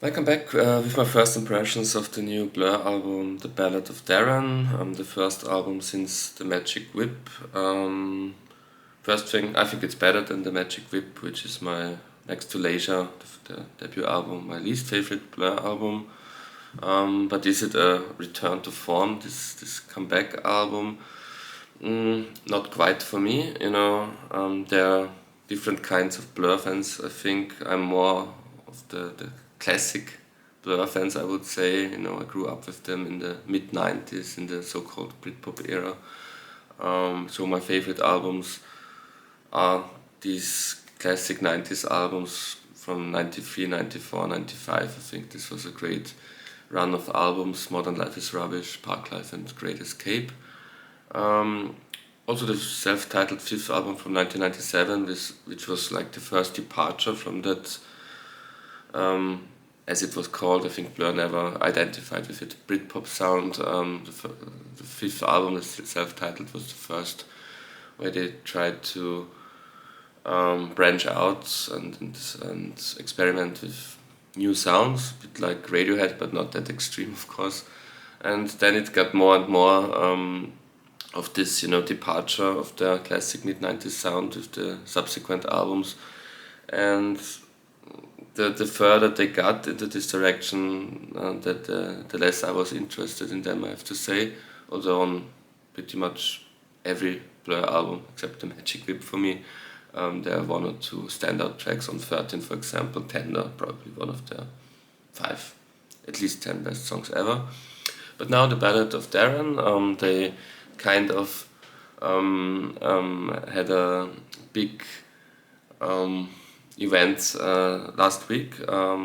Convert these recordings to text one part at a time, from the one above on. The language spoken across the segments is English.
I come back with my first impressions of the new Blur album, The Ballad of Darren, the first album since The Magic Whip. First thing, I think it's better than The Magic Whip, which is my, next to Leisure, the debut album, my least favorite Blur album. But is it a return to form, this comeback album? Not quite for me, there are different kinds of Blur fans. I think I'm more of the classic Blur fans, I would say. I grew up with them in the mid-90s, in the so-called Britpop era. So my favorite albums are these classic 90s albums from 93, 94, 95. I think this was a great run of albums. Modern Life is Rubbish, Parklife and Great Escape. Also the self-titled fifth album from 1997, which was like the first departure from that, as it was called. I think Blur never identified with it, Britpop sound. The fifth album, the self-titled, was the first where they tried to branch out and experiment with new sounds, a bit like Radiohead, but not that extreme, of course. And then it got more and more of this, departure of the classic mid-90s sound with the subsequent albums. And the further they got into this direction, the less I was interested in them, I have to say. Although on pretty much every Blur album, except The Magic Whip for me, there are one or two standout tracks. On 13, for example, Tender, probably one of their 5, at least 10 best songs ever. But now The Ballad of Darren, they kind of had a big event last week, or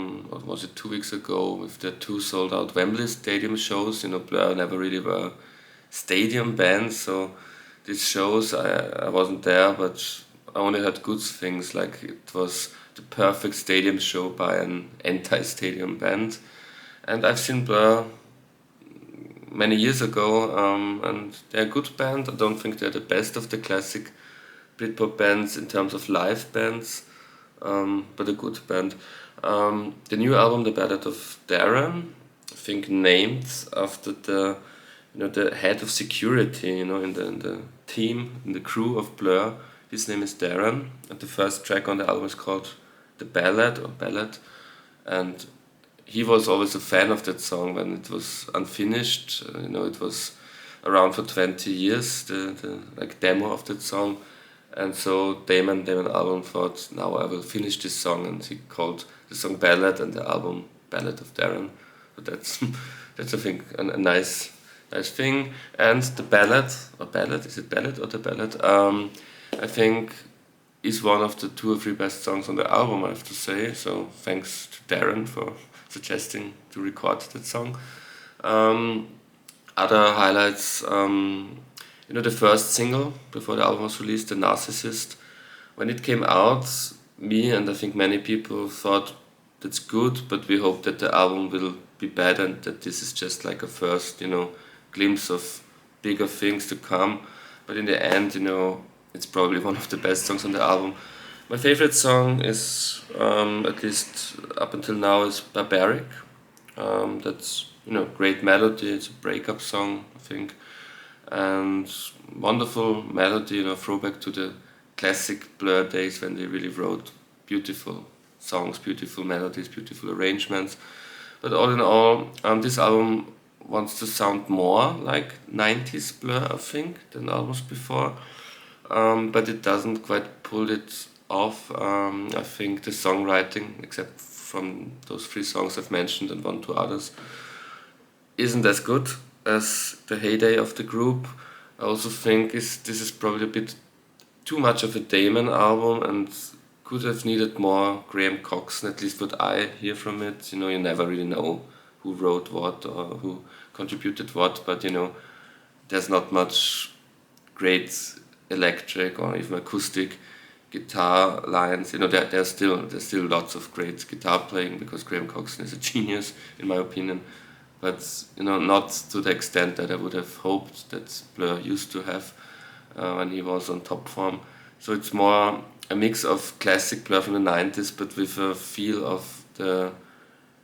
was it 2 weeks ago, with the 2 sold-out Wembley Stadium shows. Blur never really were stadium bands, so these shows, I wasn't there, but I only heard good things, like it was the perfect stadium show by an anti-stadium band. And I've seen Blur many years ago, and they're a good band. I don't think they're the best of the classic Britpop bands in terms of live bands, but a good band. The new album, The Ballad of Darren, I think named after the head of security, in the team, in the crew of Blur. His name is Darren, and the first track on the album is called The Ballad, or Ballad, and he was always a fan of that song when it was unfinished. It was around for 20 years, the like demo of that song. And so Damon Albarn thought, now I will finish this song, and he called the song Ballad and the album Ballad of Darren. So that's I think a nice thing. And the ballad, is it ballad or the ballad? I think is one of the 2 or 3 best songs on the album, I have to say. So thanks to Darren for suggesting to record that song. Other highlights, the first single before the album was released, The Narcissist. When it came out, me and I think many people thought that's good, but we hope that the album will be better and that this is just like a first, glimpse of bigger things to come. But in the end, it's probably one of the best songs on the album. My favorite song is, at least up until now, is Barbaric. That's, great melody. It's a breakup song, I think. And wonderful melody, throwback to the classic Blur days when they really wrote beautiful songs, beautiful melodies, beautiful arrangements. But all in all, this album wants to sound more like 90s Blur, I think, than albums before. But it doesn't quite pull it off. I think the songwriting, except from those 3 songs I've mentioned and 1, 2 others, isn't as good as the heyday of the group. I also think this is probably a bit too much of a Damon album and could have needed more Graham Coxon, at least what I hear from it. You never really know who wrote what or who contributed what, but there's not much great electric or even acoustic guitar lines. There's still lots of great guitar playing because Graham Coxon is a genius in my opinion, but not to the extent that I would have hoped that Blur used to have when he was on top form. So it's more a mix of classic Blur from the 90s, but with a feel of the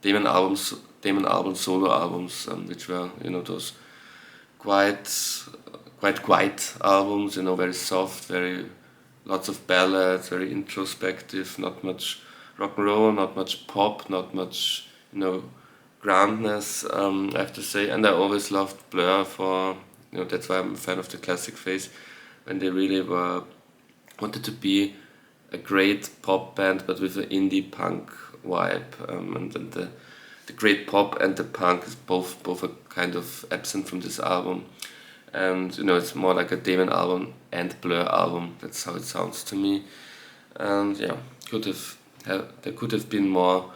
Damon album solo albums, which were those quite quiet albums, very soft, very lots of ballads, very introspective, not much rock and roll, not much pop, not much grandness, I have to say. And I always loved Blur for that's why I'm a fan of the classic phase, when they really wanted to be a great pop band but with an indie punk vibe, and the great pop and the punk is both are kind of absent from this album, and it's more like a Damon album and Blur album. That's how it sounds to me, and yeah, there could have been more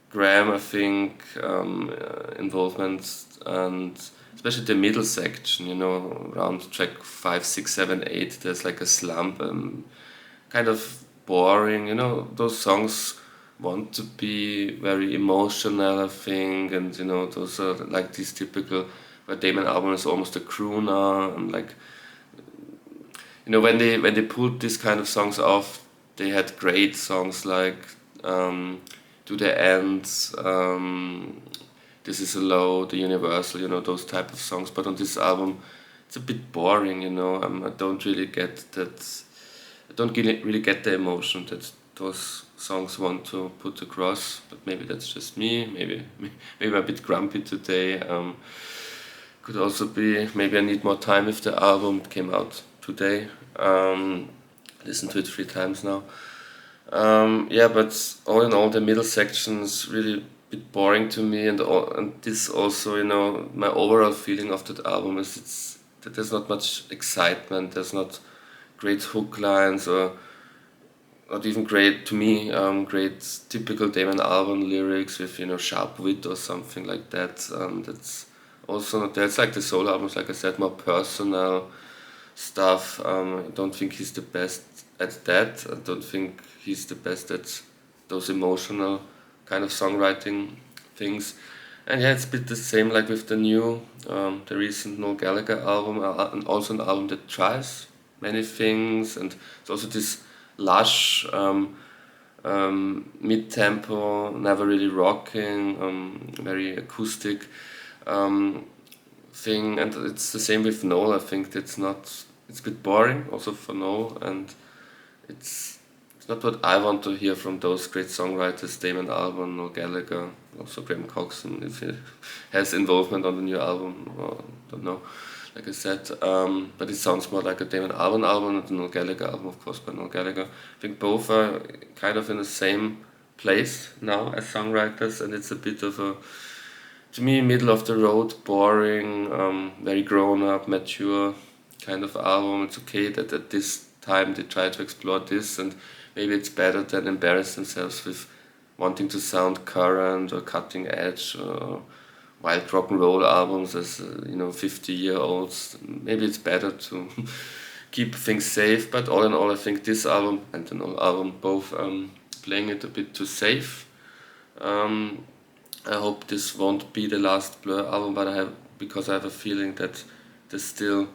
Graham, I think, involvement, and especially the middle section, around track 5, 6, 7, 8, there's like a slump, kind of boring, those songs want to be very emotional, I think, and those are like these typical, where Damon album is almost a crooner, and like, when they pulled these kind of songs off, they had great songs like To the End, This Is a Low, The Universal, those type of songs. But on this album, it's a bit boring, I don't really get that. I don't really get the emotion that those songs want to put across. But maybe that's just me. Maybe I'm a bit grumpy today. Could also be maybe I need more time if the album came out today. Listened to it 3 times now. Yeah, but all in all, the middle section is really a bit boring to me, and this also, my overall feeling of that album is that there's not much excitement. There's not great hook lines, or not even great, to me, great typical Damon album lyrics with sharp wit or something like that. That's also not there. It's like the solo albums, like I said, more personal stuff. I don't think he's the best at that. I don't think he's the best at those emotional kind of songwriting things. And yeah, it's a bit the same like with the recent Noel Gallagher album, and also an album that tries many things, and it's also this lush, mid-tempo, never really rocking, very acoustic thing, and it's the same with Noel. I think it's a bit boring also for Noel, and it's not what I want to hear from those great songwriters, Damon Albarn or Gallagher, also Graham Coxon, if he has involvement on the new album, or don't know, like I said. But it sounds more like a Damon Albarn album and a Noel Gallagher album, of course, by Noel Gallagher. I think both are kind of in the same place now as songwriters, and it's a bit of a, to me, middle of the road, boring, very grown up, mature kind of album. It's okay that at this time they try to explore this, and maybe it's better than embarrass themselves with wanting to sound current or cutting edge or wild rock and roll albums as 50-year-olds. Maybe it's better to keep things safe. But all in all, I think this album and the Noel album both playing it a bit too safe. I hope this won't be the last Blur album, but because I have a feeling that there's still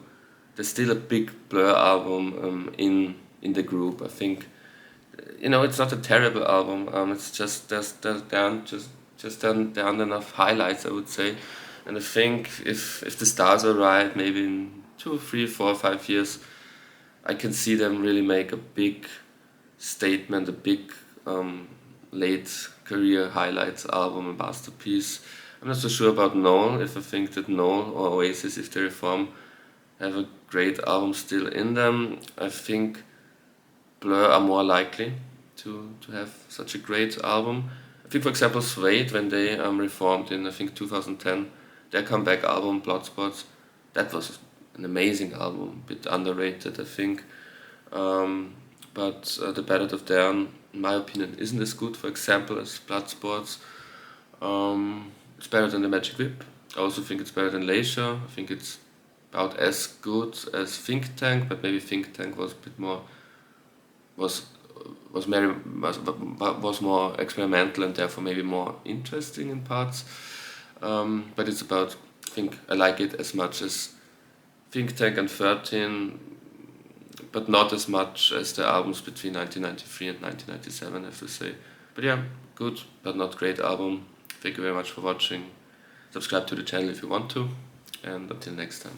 a big Blur album in the group. I think it's not a terrible album. It's just there aren't enough highlights, I would say. And I think if the stars are right, maybe in 2, 3, 4, 5 years, I can see them really make a big statement, a big late career highlights album, a masterpiece. I'm not so sure about Noel, if I think that Noel or Oasis, if they reform, have a great album still in them. I think Blur are more likely to have such a great album. I think, for example, Suede, when they reformed in, I think, 2010, their comeback album, Bloodspots, that was an amazing album, a bit underrated, I think. But the Ballad of Darren, in my opinion, isn't as good, for example, as Bloodsports. It's better than The Magic Whip. I also think it's better than Leisure. I think it's about as good as Think Tank, but maybe Think Tank was a bit more was more experimental and therefore maybe more interesting in parts. But it's about, I think I like it as much as Think Tank and 13, but not as much as the albums between 1993 and 1997, I have to say. But yeah, good but not great album. Thank you very much for watching. Subscribe to the channel if you want to, and until next time.